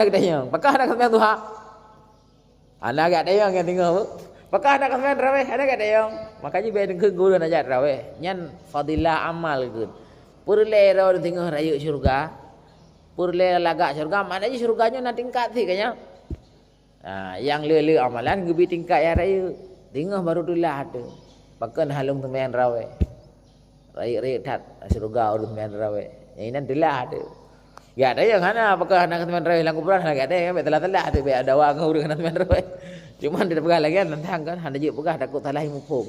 Katanya, pakah nak sembahyang duha. Anak agak dayang yang tengok. Pakah nak sembahyang tarawih, ada agak dayang. Makanya biar dengar guru nak ajak tarawih. Nyan fadilah amal ke. Perle ro tengok raya syurga. Perle lagak syurga, maknanya syurganya nak tingkat sih kayaknya. Yang lele amalan gebi tingkat ya raya. Tengok baru tulah ada. Pakai halung sembahyang tarawih. Raya tat syurga urus sembahyang tarawih. Yang ini tulah ada. Ya ada yang mana apakah nak teman raweh lang kuburan lagi ada yang telah-telah tu ada wang urang nak teman raweh. Cuman dia pegang lagi nantang kan handa je pegah takut salah mupung.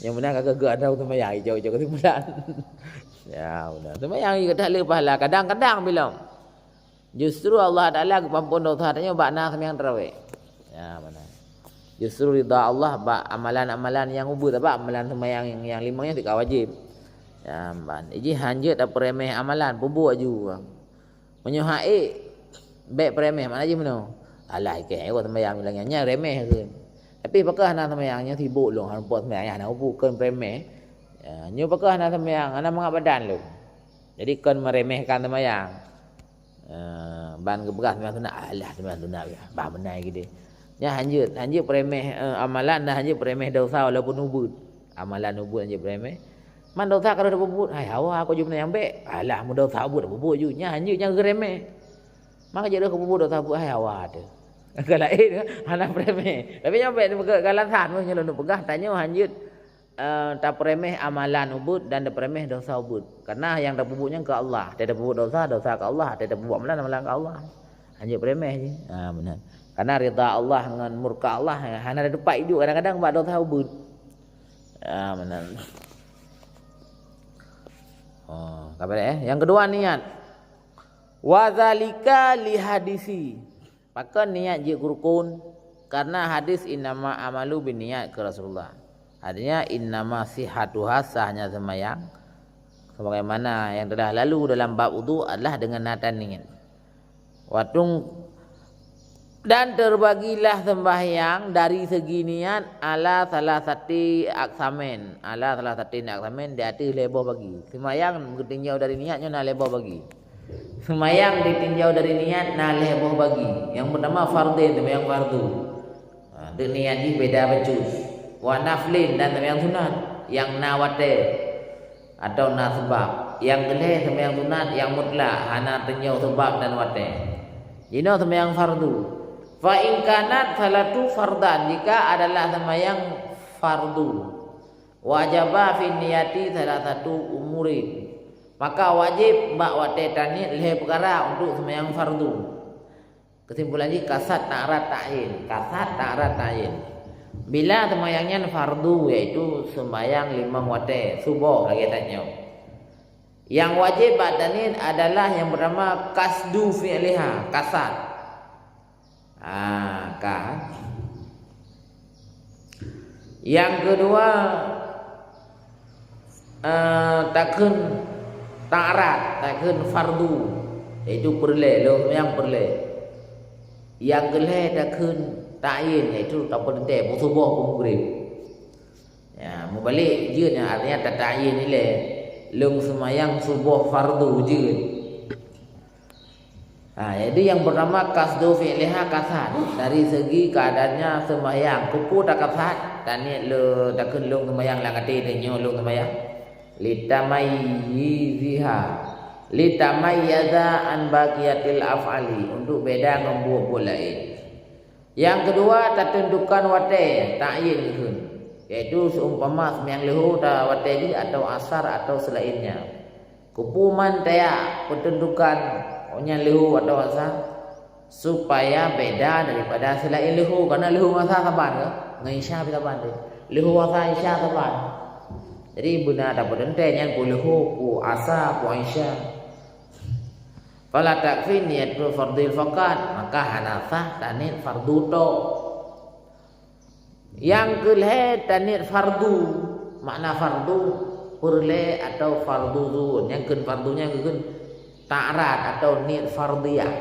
Yang benar kagak ada tu mayang hijau-hijau ketimbulan. Ya benar. Tu mayang juga tak le pahala kadang-kadang bilang. Justru Allah Taala kepampun dosa tanya bakna sembahyang raweh. Ya benar. Justru ridha Allah bak amalan-amalan yang ubud apa amalan sembahyang yang limanya tidak wajib. Ya ban. Iji hanjut apa remeh amalan bubuk aju. Menyuhai baik remeh mana je meno. Alah ke awak sembahyang bilangnya remeh ke. Tapi pakah nak sembahyangnya sibuk lu hang buat sembahyang nak bukan remeh. Ya, nyu pakah nak sembahyang ana mangap badan lu. Jadi kan meremehkan sembahyang. Ban ke beras sembahyang sunat alah sembahyang sunat ya. Bah benar gede. Nya hanjut remeh amalan dah hanjut remeh dosa walaupun ubud. Amalan ubud hanjut remeh. Man dosa kalau dah bubut, hai hawa aku jumpa yang baik. Alah mu dosa bubut bubut ju nya hanya remeh. Maka jadi aku bubut dosa bubut hai hawa ada. Kalau anak remeh. Tapi yang baik ke galansan pun nyelon pegah tanya hanjut tak remeh amalan ubud dan tak remeh dosa ubud. Karena yang dah bubutnya ke Allah. Dia dah bubut dosa ke Allah, dia dah bubut amalan ke Allah. Hanjut remeh je. Benar. Karena ridha Allah dengan murka Allah hana ada depan hidup kadang-kadang buat dosa ubud. Benar. Yang kedua niat. Wadzalika li hadisi. Maka niat je rukun karena hadis innama amalu binniat ke Rasulullah. Artinya innama sihatuha sahnya sembahyang sebagaimana yang telah lalu dalam bab wudu adalah dengan niatan niat. Dan terbagilah sembahyang dari segi niat ala salasati aksamen. Ala salasati aksamen dia ada lebih bagi. Sembahyang ditinjau dari niatnya nak lebih bagi. Sembahyang ditinjau dari niat nak lebih bagi. Yang pertama fardin sembahyang fardu. Dia niat ni beda becus. Wa naflin dan sembahyang sunat yang nawate atau na sebab. Yang geleh sembahyang sunat yang mutlak hana tinjau sebab dan wate. Jino sembahyang fardu. Fa in kanat salatu fardan jika adalah sembahyang fardu wajaba fi niyati salah satu umurin maka wajib bak wate tanit leh perkara untuk sembahyang fardu. Kesimpulannya kasat ta'rat ta'yin. Bila sembahyangnya fardu yaitu sembahyang lima wate subuh lagi tanya. Yang wajib bak tanit adalah yang pertama kasdu fi'liha kasat. Yang kedua takun ta'rat, takun fardu iaitu perle lo yang perle. Yang kedua takun ta'yin iaitu tak penting subuh pun maghrib. Ya, mubalik je artinya tak ta'yin ni le lung semayang subuh fardu je. Jadi yang pertama kasdu fi'liha kasat dari segi keadaannya sembahyang kupu tak kasat tani le takun lung sembahyang la kati denyo lung sembahyang litamayyaza an baqiyatil af'ali untuk beda dengan buah lain. Yang kedua tertentukan wate ta'yin kun yaitu seumpama sembahyang lehu ta wate di atau asar atau selainnya. Kupu man taya pertentukan nya lehu atau asar supaya beda daripada selain lehu karena lehu asar saban ke ngai isya bila ban lehu asar isya saban. Jadi benar dapat dentenya ku lehu ku asar ku isya. Fala takfi niatul fardil faqat maka hanafah tanit fardu to. Yang kelih tanit fardu makna fardu perle atau fardu zuhur yang kun fardunya kun ta'rat atau niat fardiyah.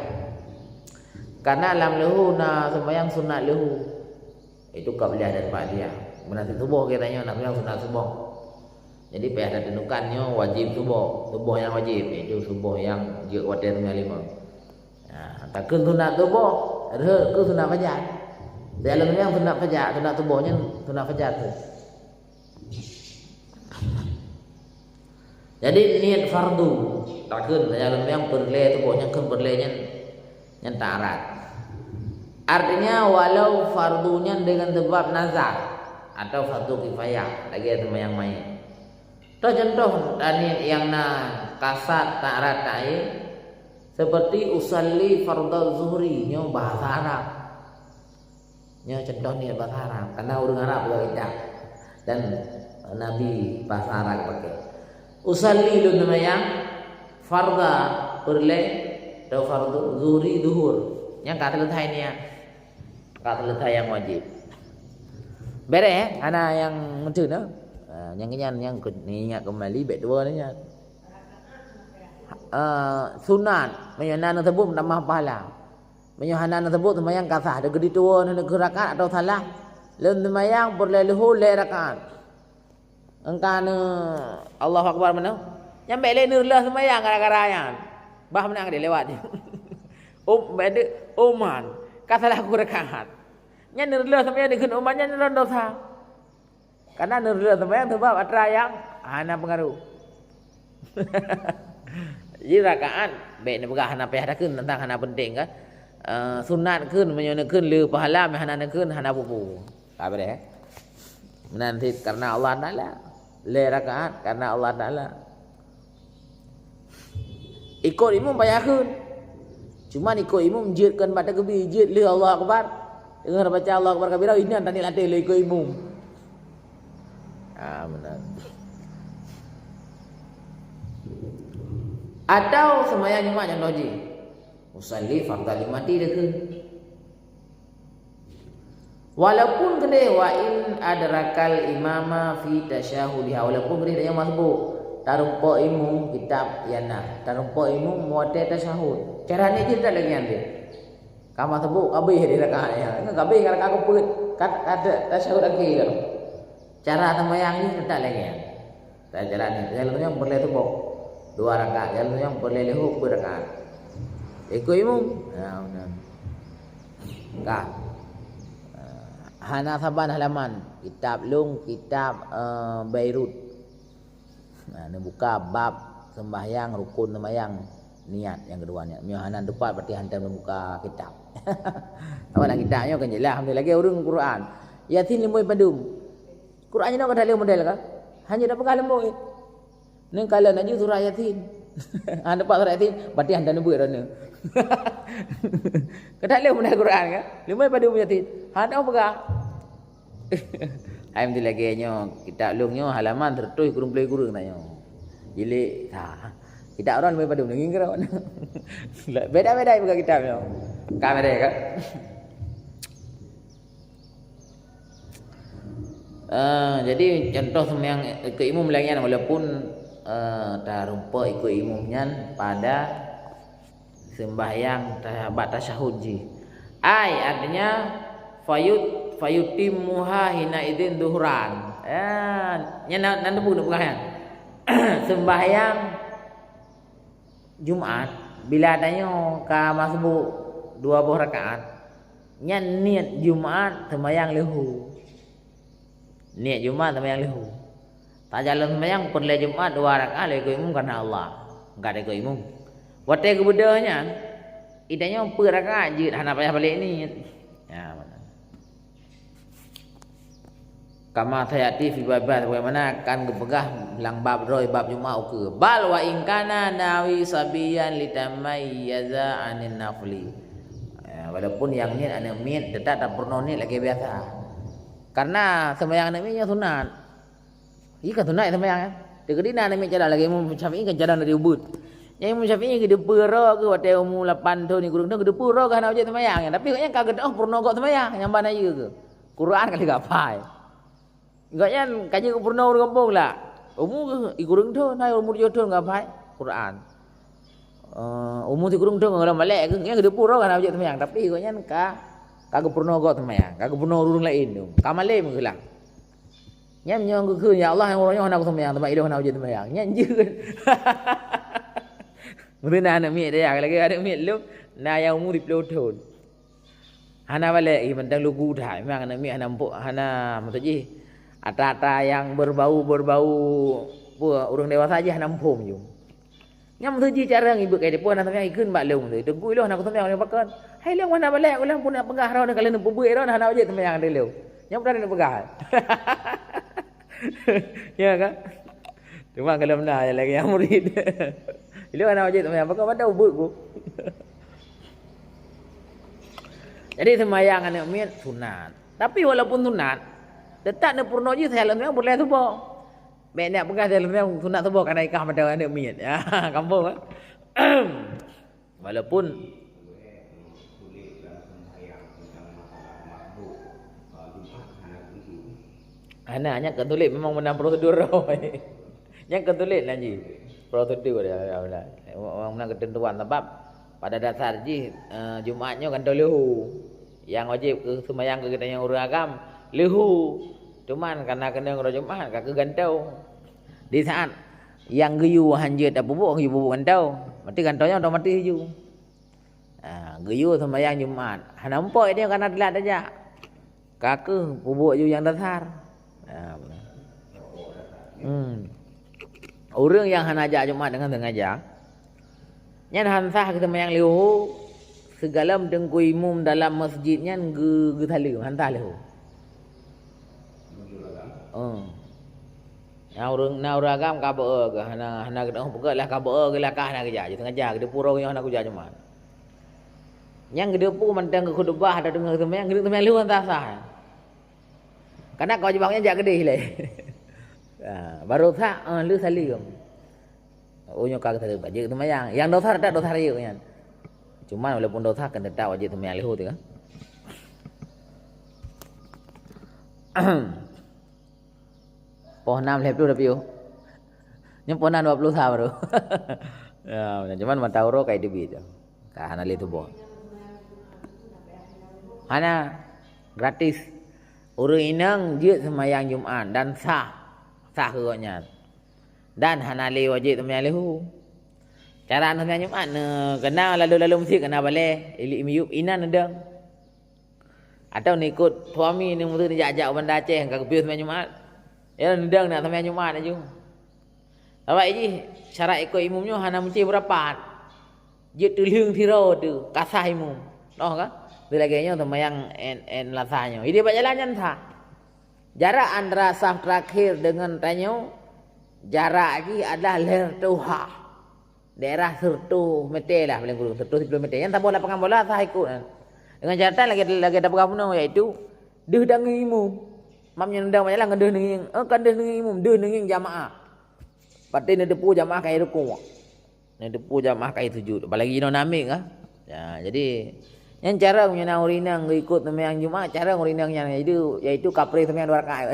Karena lam lehu na sembahyang sunat lehu itu qabliyah dan ba'diyah. Menanti subuh katanya nak sembahyang sunat subuh. Jadi payah ada tentukannya wajib subuh yang wajib itu subuh yang je watir 5. takkan sunat tubuh, ke sunat fajar. Dalam yang sunat fajar, sunat tubuhnya sunat fajar tu. Jadi niat fardu, takkan dalam yang berle tubuhnya ke berlenya yang tarat. Artinya walau fardunya dengan sebab nazar atau fardu kifayah lagi ada yang main. Contoh niat yang kasat tarat tai seperti usalli fardhu zuhri nyo bahasa Arab. Nyo contoh niat bahasa Arab karena orang Arab juga kita dan Nabi bahasa Arab pakai. Usalli lu namanya fardha berle atau fardhu zuhri duhur. Yang kata letai ni ya. Kata letai yang wajib. Beres ana yang macam tu. Yang kenyan yang ingat kembali baik dua ni ya. Sunat menyanan tersebut tambah pahala. Menyanan tersebut sembahyang kasah ada gedi tua nak rakaat atau salah. Lain sembahyang berleluhur le rakaat. Engkan Allahu Akbar mana? Yang baik le lah sembahyang gara-gara yang. Bah menang dia lewat dia. Beda Oman. Kasalah aku rakaat. Nya nirlah sembahyang dengan Omannya nirlah dosa. Karena nirlah sembahyang sebab atra yang hana pengaruh. Jadi rakaat baik ni pegah hana payah dah kun tentang hana penting kan. Sunat kun menyona kun le pahala me hana kun hana pupu. Ka boleh. Nanti karena Allah Taala le rakaat karena Allah Taala. Ikut imam payah kun. Cuma ikut imam jidkan pada kebi jid le Allah Akbar. Dengar baca Allah Akbar kabira ini antani latih le ikut imam. Benar. Atau sembahyang Jumat yang wajib. Usalli fardhu mati dekeun. Walaupun gede wa in adrakal imama fi tasyahudih walaupun gede yang masbuk tarumpo imum kitab yana tarumpo imum muate tasyahud. Carane kita lagi nanti. Kamu sebut kabeh di rakaatnya. Kabeh rakaat kepeut ada tasyahud lagi kan. Cara sembahyang ni tak lagi. Cara ni jalannya boleh tebok. 2 rakaat jalan yang boleh lehuk berrakaat. Ikut imam. Benar. Enggak. Hana saban halaman kitab Lung, kitab Beirut. Ni buka bab sembahyang rukun sembahyang niat yang keduanya. Mio hanan depan berarti hantar membuka kitab. Apa nak kitabnya kan jelas alhamdulillah lagi urang Quran. Yatin lemui padum. Qurannya nak ada model kah? Hanya dapat lemui. Ni kalau nak surah Yasin. Dapat surah Yasin berarti anda nubuat dah. Kedak le munah Quran kan? Lemai pada Yasin. Ada apa gak? Alhamdulillah genya kita lungnya halaman tertulis kurung-kurung tanya. Jilid kita orang lemai pada nging kira. Beda-beda buka kitabnya. Kamera kan? Jadi contoh sembahyang ke imam lagi walaupun tarumpa ikut imamnya pada sembahyang tasyahud ji. Artinya fayutimuha hina idzin duhran. Nya bukan ya. Sembahyang Jumat bila adanya ka masbuk 2 rakaat. Nya niat Jumat sembahyang lehu. Niat Jumat sembahyang lehu. Tak jalan sembahyang perle Jumat 2 rakaat ikut imam karena Allah. Enggak ada ikut imam. Watai kebudahnya idanya per rakaat je hana payah balik ni. Ya benar. Kama sayati fi babah bagaimana akan kepegah lang bab roy bab Jumat ke. Bal wa in kana nawi sabiyan litamayyaza anin nafli. Walaupun yang ni ada niat tetap tak pernah ni lagi biasa. Karena sembahyang ni sunat. Ika sunat sembahyang kan. Dekadina ni cara lagi Imam Syafi'i kan cara dari ubud. Yang Imam Syafi'i gede pura ke watai umur 8 tahun ni kurang gede pura kan nak ujian sembahyang. Tapi katanya kagak purna kok sembahyang yang mana ya ke. Quran kali gapai. Katanya kaji ke purna orang kampung lah. Umur kurang tahun, naik umur 7 tahun gapai Quran. Umur kurang tahun orang balik ke yang gede pura kan nak ujian sembahyang. Tapi katanya kagak purna kok sembahyang. Kagak purna urung lain tu. Kamale menghilang. Nyam nyong ke ya Allah yang orangnya nak sembahyang tempat itu nak ujian sembahyang. Nyan je. Mungkin anak miat dia lagi ada miat lu na yang umur 20 tahun. Hana balik mentang lugu dah. Memang anak mi hana maksudnya ata-ata yang berbau orang dewasa aja hana empum je. Nyam tu je cara ibu kayak depan nak sampai ikun baklung tu. Tunggu ilah nak sampai orang pakan. Hai lang mana balik ulang pun nak pegah rau nak kalian nak bubuh rau nak hana aje sampai yang delu. Nyam dah nak pegah. Ya kan? Cuma kalau benar lagi yang murid. Ilah hana aje sampai pakan pada ubuk ku. Jadi sembahyang anak mian sunat. Tapi walaupun sunat, tetap nak purno je saya lalu boleh tu bo. Mek nak pegang saya lalu sunat tu bo kan ikah pada anak mian. Ya, kampung kan. Walaupun anaknya ketulis memang menang prosedur roy. Yang ketulis lagi prosedur dia. Orang menang ketentuan sebab pada dasar ji Jumatnya kan lehu. Yang wajib ke sembahyang ke kita yang urang agam lehu. Cuman karena kena orang Jumat kak gantau. Di saat yang geyu hanjut apa bubuk gantau. Mati gantaunya otomatis hiju. Geyu sembahyang Jumat. Nampak dia karena telat aja. Kak bubuk ju yang dasar. Orang yang hanajak Jumat dengan sengaja. Nyan hansah kita sembahyang lehu. Segala dengku imum dalam masjidnya ge thalu hantar lehu. Orang agam ka ba ke hana ke pegak lah ka ba ke lah ka hana kerja je sengaja ke pura yang hana kerja Jumat. Yang gede pu mentang ke khutbah ada dengar sembahyang gede sembahyang lehu hantar sah. Karena kau jebaknya jak gede le. Baru sah lu salim. Nyo ka thalu baje sembahyang. Yang dosa tak dosa riu kan. Cuma walaupun dosa kan tetap wajib sembahyang lehu tu kan. Pohon 6 lepas tu Yang pohon 20 sah baru. Ya, cuman mata uro kayak debi tu. Ka hana le tu bo. Hana gratis. Urang inang je sembahyang Jumat dan sah kegonya. Dan hana le wajib sembahyang lehu. Cara nak sembahyang Jumat kena lalu mesti kena balik ilik miyup inan ada. Atau ni ikut suami ni mesti ajak benda Aceh ke bius sembahyang Jumat. Ya ndang nak sembahyang Jumat aja. Awak ini syarat ikut imumnya hana mesti berapa. Je tulung tiro tu kasah imum. Noh kan? Dia lagi nya sembahyang en lasanya. Ini berjalan sah. Jarak antara sah terakhir dengan tanya jarak lagi adalah ler tuha. Daerah Sertu meter lah paling kurang Sertu 10 meter. Yang tak boleh pegang bola sah ikut. Dengan catatan lagi ada pegang punau iaitu deh dengan imum. Mamnya ndang banyak lah ngedeh dengan kan deh dengan imum, deh dengan jamaah. Pati ni depu jamaah kai ruku. Ni depu jamaah kai sujud. Apalagi dinamik ah. Ya, jadi yang cara punya urinang ikut sembahyang Jumat cara urinangnya iaitu kapri sembahyang 2 rakaat.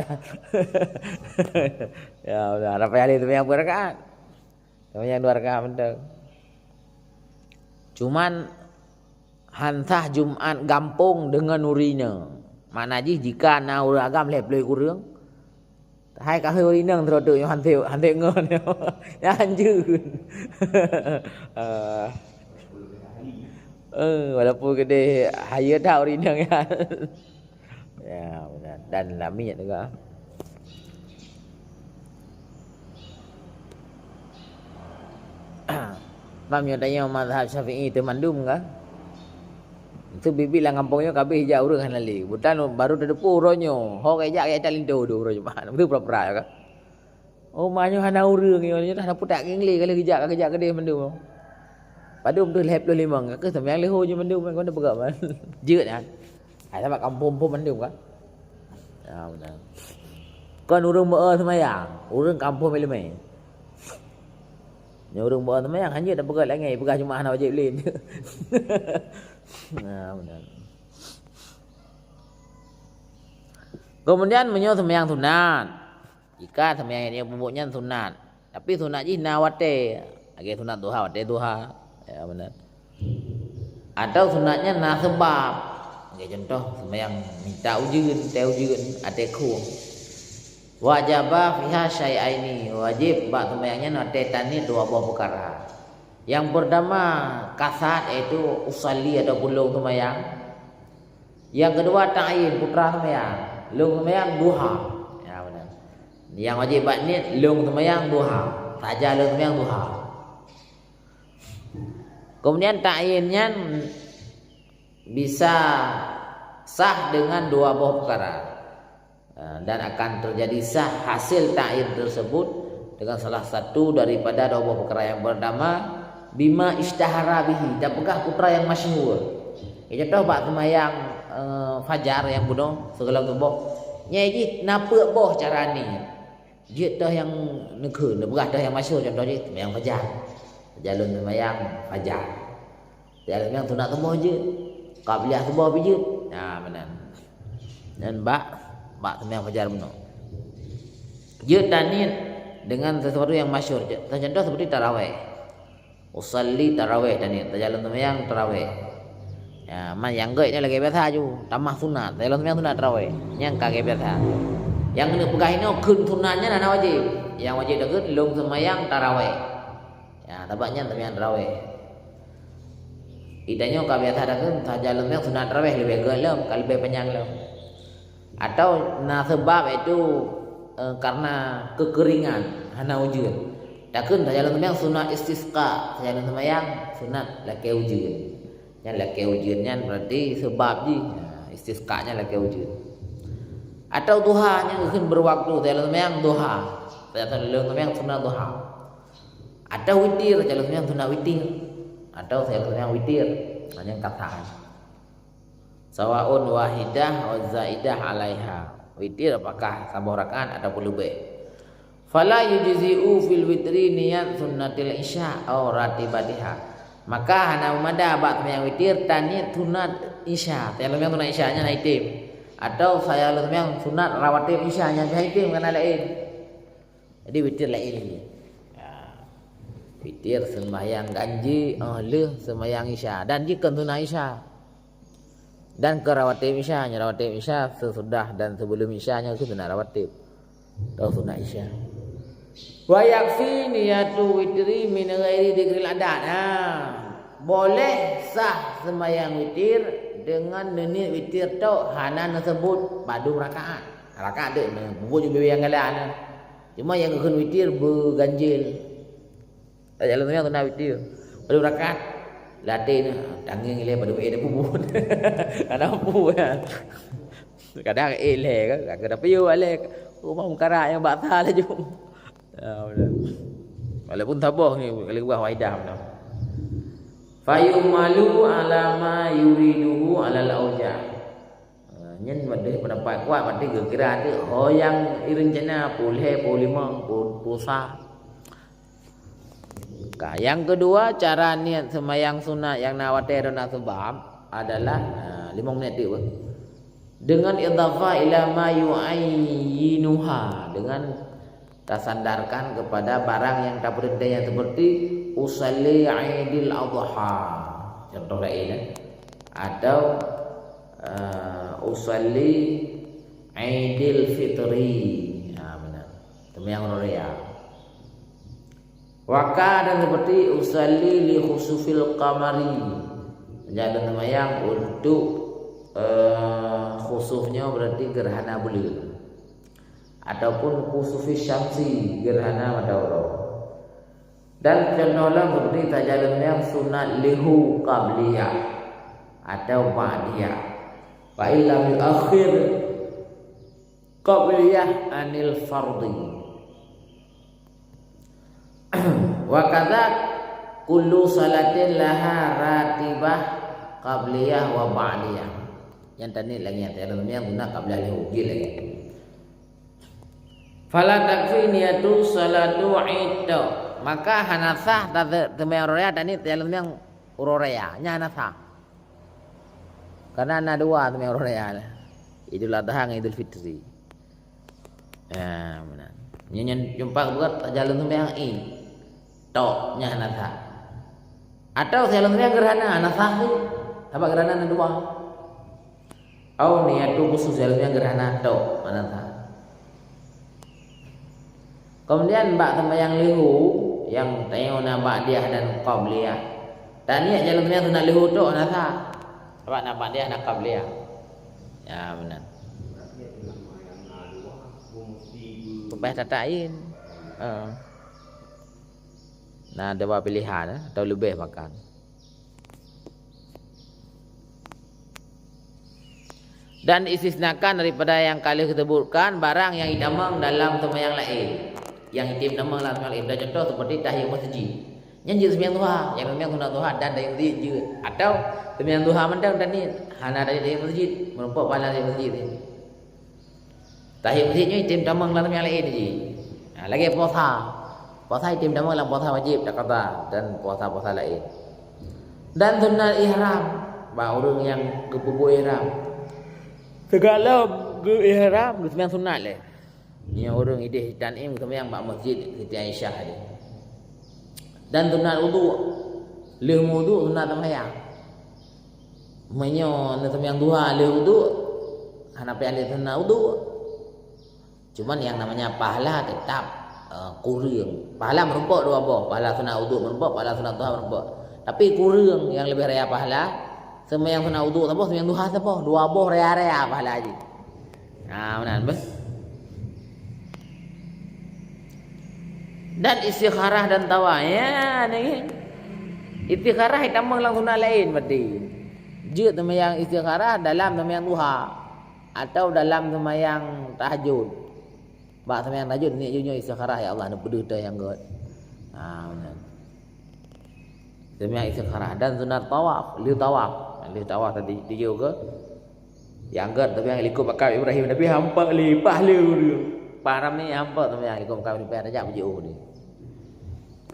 Ya, udah apa kali sembahyang 2 rakaat. Sembahyang 2 rakaat betul. Cuman hansah Jumat gampung dengan urina. Mana ji jika na urang agam lep loi kurang. Hai ka hơi urinang terus yo hantu ngon. Ya anjeun. Walaupun gede haya dah urinang ya. Ya, benar. Dan lami juga. Mamnya tanya mazhab Syafi'i tu mandum ke? Itu bibi lah kampungnya kabeh hijau urang kan lali. Bukan baru dedepu uronyo. Ho kaya tak lindo do uro Jumat. Itu pura-pura ka. Oh manyo hana urang yo nya dah putak ngli kali hijau gede mandum. Padum tu lep lu limang ke sembahyang leho je mandum kan begak man. Jeut kan. Hai sebab kampung pun mandum kan. Ya benar. Kan urang meu sembahyang, urang kampung mele-mele. Nya urang meu sembahyang hanya dah begak lagi, begak cuma hana wajib lain. Nah, benar. Kemudian menyo sembahyang sunat. Jika sembahyang ini pupuknya sunat. Tapi sunat ji nawate. Lagi sunat duha, wate duha. Ya benar. Atau sunatnya na sebab. Oke contoh sembahyang minta ujun, teh ujun, ate khung. Wajibah fiha syai'aini. Wajib bak sembahyangnya nate tani 2 buah perkara. Yang pertama kasat iaitu usalli atau lung sembahyang. Yang kedua ta'yin putra sembahyang, lung sembahyang duha. Ya benar. Yang wajib buat niat lung sembahyang duha, saja lung sembahyang duha. Kemudian ta'yinnya bisa sah dengan dua buah perkara, dan akan terjadi sah hasil ta'yin tersebut dengan salah satu daripada dua buah perkara. Yang pertama bima ishtahara bihi, dan pegah putra yang masyhur. Contoh bak sembahyang fajar yang bunuh segala tubuh nyai napa boh cara ni dia dah yang negeri dah dah yang masyhur. Contoh je sembahyang fajar, jalan sembahyang fajar, jalan yang sunat semua je, qabliyah semua je. Nah benar. Dan bak sembahyang fajar bunuh je tanit dengan sesuatu yang masyhur. Contoh seperti tarawih, usalli tarawih tanit, jalan sembahyang tarawih. Ya, man yang gak ni lagi biasa ju, tambah sunat. Dalam sembahyang sunat tarawih, yang kagak biasa. Yang kena pegah ini kun sunatnya nana wajib. Yang wajib dah kun lung sembahyang tarawih. Ya, tabatnya sembahyang tarawih. Idanya kagak biasa dah kun saja sembahyang sunat tarawih lebih gelem, kalau lebih panjang lem. Atau nah sebab itu karena kekeringan hana wujud. Dah kun saja sembahyang sunat istisqa, saja sembahyang sunat laki wujud. Yang laki wujudnya berarti sebab je, istisqa-nya laki wujud. Atau duha yang akan berwaktu, dalam sembahyang duha, dalam sembahyang sunat duha. Atau witir, dalam sembahyang sunat witir. Atau dalam sembahyang witir, hanya kataan. Sawaun wahidah wa zaidah alaiha. Witir apakah sambung rakaat ataupun lebih. Fala yujzi'u fil witri niyat sunnatil isya aw ratibatiha. Maka hana umada bak sembahyang witir tanit sunat isya. Dalam yang sunat isyanya naitim. Atau saya yang sunat rawatib isyanya naitim kena lain. Jadi witir lain. Ya. Witir sembahyang ganji leh sembahyang isya dan jika sunat isya. Dan ke rawatib isyanya, rawatib isya sesudah dan sebelum isyanya itu sunat rawatib. Atau sunat isya. Wa yakfi niyatu witri min ghairi dzikril adat. Boleh sah sembahyang witir dengan niat witir tu hana tersebut padu rakaat. Rakaat dia buku juga yang galan. Cuma yang akan witir berganjil. Jalan tu nak witir. Padu rakaat latih tangan ile padu dia puput. Ada pu kan. Kadang ile kan, kadang piu ale. Rumah mungkara yang batal je. Ya benar. Walaupun tabah ni kali buah waidah benar. Fayumalu alama yuriduhu alal aujah. Nhân vấn pendapat kuat berarti kira tu yang rencana puluh lima puasa. Yang kedua cara niat sembahyang sunat yang nawatir dan sebab adalah 5 menit tu. Dengan idhafah ila ma yu'ayyinuha, dengan tersandarkan kepada barang yang tak berdaya yang seperti usalli aidil adha, contoh lain, atau usalli aidil fitri. Ya benar, sembahyang raya. Waka dan seperti usalli li khusufil qamari, menjalankan sembahyang untuk khusufnya berarti gerhana bulan. Ataupun khusufi syamsi gerhana matahari. Dan contohnya seperti tajalun yang sunat lihu qabliyah atau ba'diyah. Fa illam yuakhir qabliyah anil fardhi. Wa kadza kullu salatin laha ratibah qabliyah wa ba'diyah. Yang tadi lagi yang tajalun yang guna qabliyah lihu lagi. Fala takfi niyatu salatu idda, maka hanasah sembahyang raya tadi dalam yang uroraya nya hanasah karena ada dua sembahyang raya, Idul Adha dengan Idul Fitri. Ya benar. Nyen jumpa buat jalan sembahyang tok nya hanasah. Atau jalan sembahyang gerhana hanasah tu apa gerhana ada dua. Au niyatu khusus jalan sembahyang gerhana tok hanasah. Kemudian bak sembahyang lihu yang tayuna ba'diyah dan qabliyah. Dan niat jalan sembahyang sunat lahu tok nasa. Sebab nak ba'diyah nak qabliyah. Ya benar. Supaya tatain. Nah, ada dua pilihan atau lebih makan. Dan istisnakan daripada yang kali disebutkan barang yang idamang dalam sembahyang lain. Yang hitim namang dalam sembahyang lain. Contoh seperti tahiyat masjid. Yang je sembahyang duha, yang sembahyang sunat duha dan tahiyat masjid je. Atau sembahyang duha mendang dan ni hana tahiyat masjid, merupakan pahala tahiyat masjid ni. Tahiyat masjidnya hitim namang dalam sembahyang lain je. Nah, lagi puasa. Puasa hitim namang dalam puasa wajib tak kata dan puasa-puasa lain. Dan sunat ihram, orang yang kepupu ihram. Segala ihram sembahyang sunat le. Ni orang idih tanim sembahyang mak masjid Siti Aisyah dia. Dan sunat wudu. Le wudu sunat sembahyang. Menyo sembahyang duha le wudu. Hanapi ahli sunat wudu. Cuman yang namanya pahala tetap kurang. Pahala merumpuk dua boh. Pahala sunat wudu merumpuk, pahala sunat duha merumpuk. Tapi kurang yang lebih raya pahala. Sembahyang sunat wudu apa sembahyang duha apa? Dua boh raya-raya pahala haji. Nah, benar bes. Dan istikharah dan tawa. Ya, ni. Istikharah ditambah lang sunat lain berarti. Je sembahyang istikharah dalam sembahyang duha atau dalam sembahyang tahajud. Bak sembahyang tahajud ni junyo istikharah ya Allah nak peduh dah yang god. Ha, benar. Sembahyang istikharah dan sunat tawaf, liu tawaf. Liu tawaf tadi dia ke? Yang god tapi yang ikut makam Ibrahim tapi hampa lipah liu dia. Param ni hampa tu yang ikut makam Ibrahim ajak pergi dia.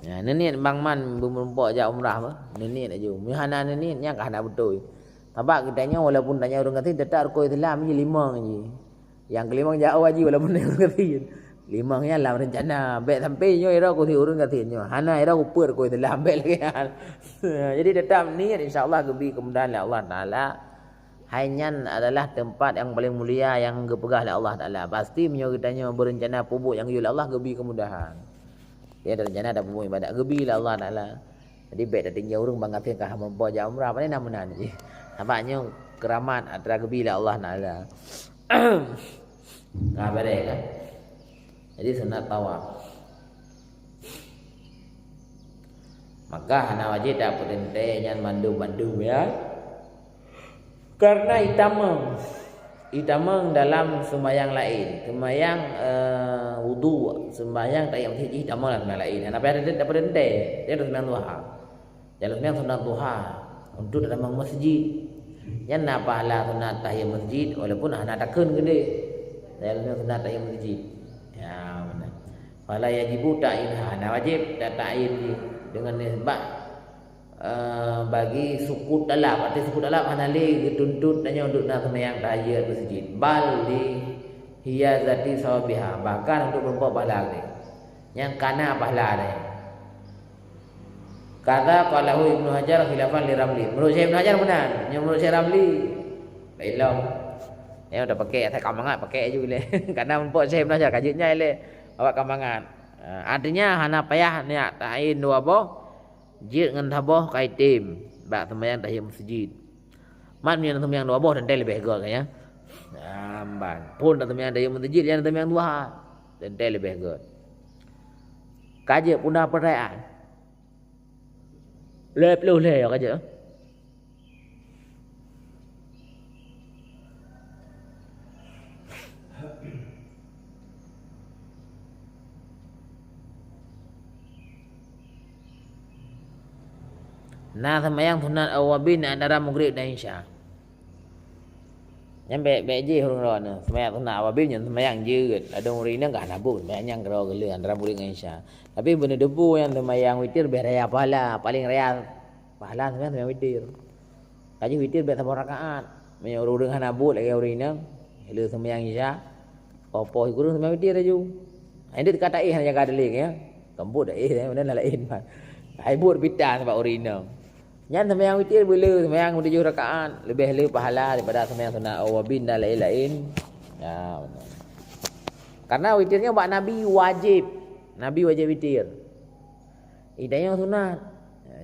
Ya, nenek bang man berempok ajak umrah apa? Nenek aja. Mihana neneknya kah nak betul. Sebab katanya walaupun tanya orang kata tetap rukun Islam je 5 je. Yang kelima jauh haji walaupun orang kata 5 nya dalam rencana. Baik sampai nyo ira ko urun katanya. Hana ira upur ko Islam baik lagi. Jadi tetap niat insya-Allah gebi kemudahan oleh Allah Taala. Hainan adalah tempat yang paling mulia yang gepegah oleh Allah Taala. Pasti menyo katanya berencana pubuk yang yul Allah gebi kemudahan. Dia ada rencana ada pubuk ibadat gebi oleh Allah Taala. Jadi baik dah tinggal urang bang kata kah mempo jauh umrah apa ni namunan je. Nampaknya keramat antara gebi oleh Allah Taala. Nah, beres kan? Jadi sunat tawaf. Maka hana wajib tak perintah yang mandu-mandu ya. Karena itamang dalam sembahyang lain, sembahyang wudu, sembahyang tayyib hiji itamang dalam lain. Apa ada tak perintah? Dia ada sembahyang duha. Jalan sembahyang sunat duha untuk dalam masjid. Yang nak pahala sunat tayyib masjid walaupun hana takun gede. Jalan sunat tayyib masjid. Ya benar. Fala yajibu ta'inha. Nah wajib ta'in dengan nisbah bagi suku dalam. Arti suku dalam hanali dituntut hanya untuk nak sembahyang tahiyat masjid. Bal li hiya zati sawabiha. Bahkan untuk berbuat pahala ni. Yang kana pahala ni. Kata qalahu Ibnu Hajar khilafan li Ramli. Menurut Syekh Ibnu Hajar benar. Yang menurut Syekh Ramli belum. Ya udah pakai saya kamangan pakai aja boleh. Karena empok Syekh Ibnu Hajar kajutnya ile awak kamangan. Artinya hana payah niat ta'in dua boh. Jid dengan taboh kaitim. Bak sembahyang tahiyat masjid. Man punya sembahyang dua boh dan dia lebih gol ya. Amban. Pun tak sembahyang tahiyat masjid yang sembahyang dua. Dan dia lebih gol. Kaje pun dah perayaan. Lebih leh kaje. Nah sembahyang sunat awabin antara maghrib dan isya. Yang baik-baik je hurung ron. Sembahyang sunat awabin yang sembahyang jeut. Ada orang ni enggak nabut sembahyang yang kero gele antara maghrib dan isya. Tapi benda debu yang sembahyang witir biar raya pahala, paling raya pahala sembahyang witir. Kaji witir biar 3 rakaat. Punya urang nabut lagi orang ni. Hele sembahyang isya. Apa kurang sembahyang witir aja. Ini dikata hanya kada lek ya. Kembut dah benda lain. Ai buat bidan sebab orang ni. Yang sembahyang witir boleh sembahyang 7 rakaat lebih pahala daripada sembahyang sunat awabin dan lain-lain. Ya benar. Karena witirnya buat Nabi wajib. Nabi wajib witir. Hidayah sunat.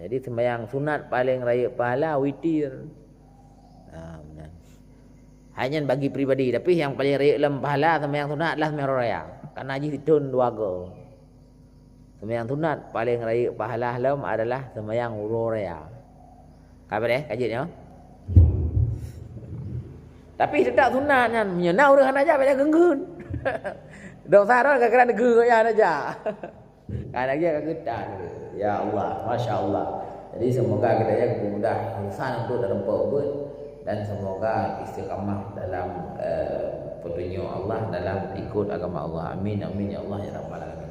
Jadi sembahyang sunat paling raya pahala witir. Hanya bagi pribadi, tapi yang paling raya dalam pahala sembahyang sunat adalah sembahyang raya. Karena haji ditun dua go. Sembahyang sunat paling raya pahala dalam adalah sembahyang raya. Kabar kajiannya. Tapi tetap sunat kan, menyenau dengan aja banyak genggun. Dosa dah kerana genggun aja. Kan lagi kegedan. Ya Allah, Masya Allah. Jadi semoga kita ya kemudah insan untuk dalam pun dan semoga istiqamah dalam petunjuk Allah, dalam ikut agama Allah. Amin amin ya Allah ya rabbal alamin.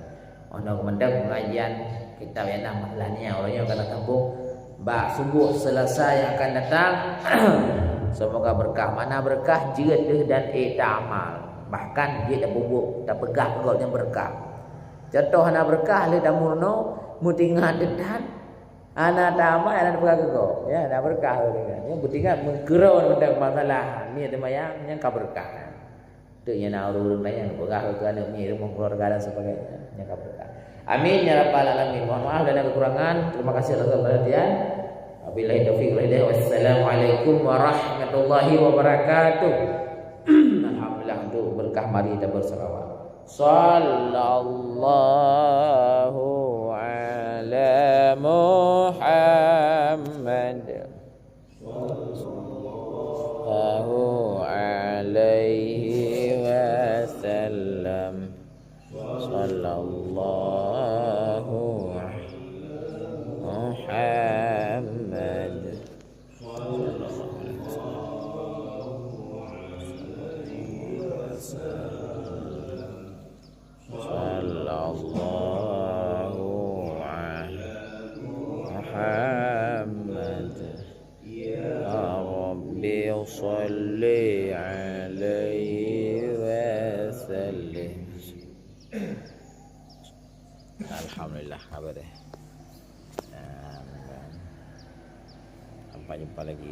Untuk mendak pengajian kitab yang masalahnya orangnya akan datang bak subuh selesai yang akan datang. Semoga berkah. Mana berkah jeut dan amal. Bahkan dia dah bubuk, dah pegah pegawnya berkah. Contoh ana berkah le damurno mutingan dedan ana tama ana pegah kego. Ya, dah berkah dengan. Ya butingan menggerau mendak masalah. Ni ada mayang yang ka berkah. Tu nya na urun lain pegah ke ana mi rumah keluarga dan sebagainya. Yang ka berkah. Amin ya rabbal alamin. Mohon maaf dan kekurangan. Terima kasih atas perhatian. Wabillahi taufiq wal hidayah. Wassalamualaikum warahmatullahi wabarakatuh. Alhamdulillah untuk berkah mari kita berselawat. Sallallahu ala Muhammad sallallahu alaihi wasallam. Sallallahu Muhammad sallallahu Muhammad ya Rabbi salli alaihi wasallim. Alhamdulillah kabar deh. Sampai jumpa lagi.